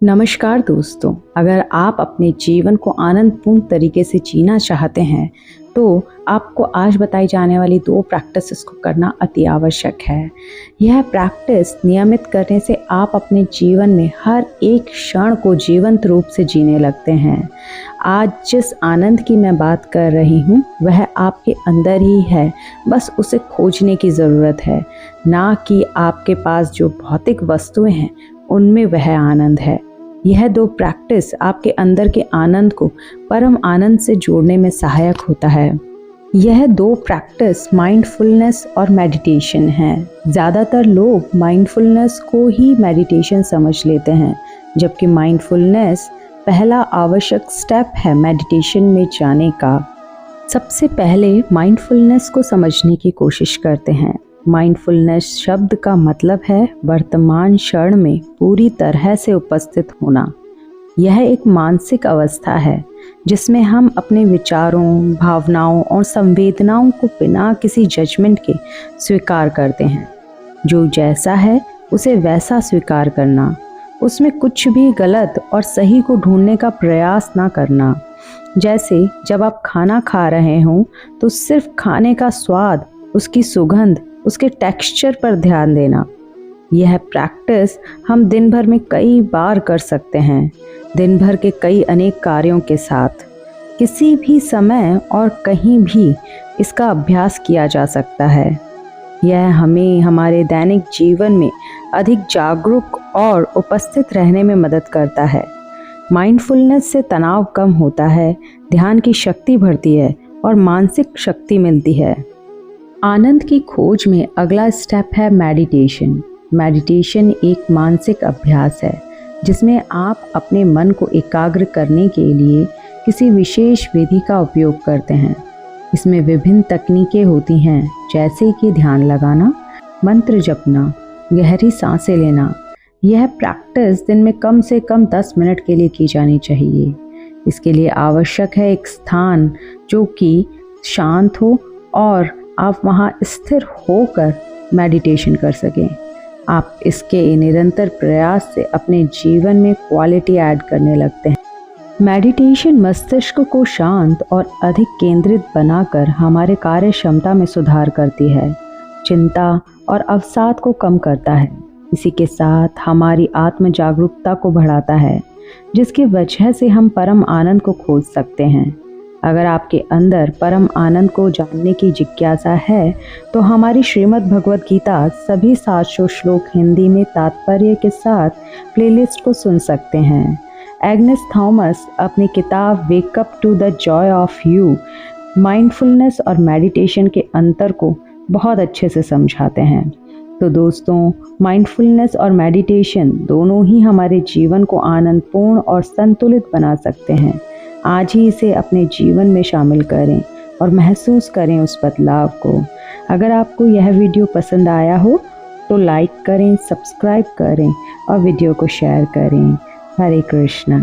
नमस्कार दोस्तों, अगर आप अपने जीवन को आनंदपूर्ण तरीके से जीना चाहते हैं तो आपको आज बताई जाने वाली 2 प्रैक्टिसेस को करना अति आवश्यक है। यह प्रैक्टिस नियमित करने से आप अपने जीवन में हर एक क्षण को जीवंत रूप से जीने लगते हैं। आज जिस आनंद की मैं बात कर रही हूँ वह आपके अंदर ही है, बस उसे खोजने की ज़रूरत है, ना कि आपके पास जो भौतिक वस्तुएं हैं उनमें वह आनंद है। यह 2 प्रैक्टिस आपके अंदर के आनंद को परम आनंद से जोड़ने में सहायक होता है। यह 2 प्रैक्टिस माइंडफुलनेस और मेडिटेशन है। ज़्यादातर लोग माइंडफुलनेस को ही मेडिटेशन समझ लेते हैं, जबकि माइंडफुलनेस पहला आवश्यक स्टेप है मेडिटेशन में जाने का। सबसे पहले माइंडफुलनेस को समझने की कोशिश करते हैं। माइंडफुलनेस शब्द का मतलब है वर्तमान क्षण में पूरी तरह से उपस्थित होना। यह एक मानसिक अवस्था है जिसमें हम अपने विचारों, भावनाओं और संवेदनाओं को बिना किसी जजमेंट के स्वीकार करते हैं। जो जैसा है उसे वैसा स्वीकार करना, उसमें कुछ भी गलत और सही को ढूंढने का प्रयास ना करना। जैसे जब आप खाना खा रहे हों तो सिर्फ खाने का स्वाद, उसकी सुगंध, उसके टेक्सचर पर ध्यान देना। यह प्रैक्टिस हम दिन भर में कई बार कर सकते हैं, दिन भर के कई अनेक कार्यों के साथ, किसी भी समय और कहीं भी इसका अभ्यास किया जा सकता है। यह हमें हमारे दैनिक जीवन में अधिक जागरूक और उपस्थित रहने में मदद करता है। माइंडफुलनेस से तनाव कम होता है, ध्यान की शक्ति बढ़ती है और मानसिक शक्ति मिलती है। आनंद की खोज में अगला स्टेप है मेडिटेशन। मेडिटेशन एक मानसिक अभ्यास है जिसमें आप अपने मन को एकाग्र करने के लिए किसी विशेष विधि का उपयोग करते हैं। इसमें विभिन्न तकनीकें होती हैं, जैसे कि ध्यान लगाना, मंत्र जपना, गहरी सांसें लेना। यह प्रैक्टिस दिन में कम से कम 10 मिनट के लिए की जानी चाहिए। इसके लिए आवश्यक है एक स्थान जो कि शांत हो और आप वहाँ स्थिर होकर मेडिटेशन कर सकें। आप इसके निरंतर प्रयास से अपने जीवन में क्वालिटी ऐड करने लगते हैं। मेडिटेशन मस्तिष्क को शांत और अधिक केंद्रित बनाकर हमारे कार्य क्षमता में सुधार करती है, चिंता और अवसाद को कम करता है। इसी के साथ हमारी आत्म जागरूकता को बढ़ाता है, जिसकी वजह से हम परम आनंद को खोज सकते हैं। अगर आपके अंदर परम आनंद को जानने की जिज्ञासा है तो हमारी श्रीमद् भगवद गीता सभी 700 श्लोक हिंदी में तात्पर्य के साथ प्लेलिस्ट को सुन सकते हैं। एग्नेस थॉमस अपनी किताब wake up to the joy of you mindfulness और मेडिटेशन के अंतर को बहुत अच्छे से समझाते हैं। तो दोस्तों, माइंडफुलनेस और मेडिटेशन दोनों ही हमारे जीवन को आनंदपूर्ण और संतुलित बना सकते हैं। आज ही इसे अपने जीवन में शामिल करें और महसूस करें उस बदलाव को। अगर आपको यह वीडियो पसंद आया हो तो लाइक करें, सब्सक्राइब करें और वीडियो को शेयर करें। हरे कृष्णा।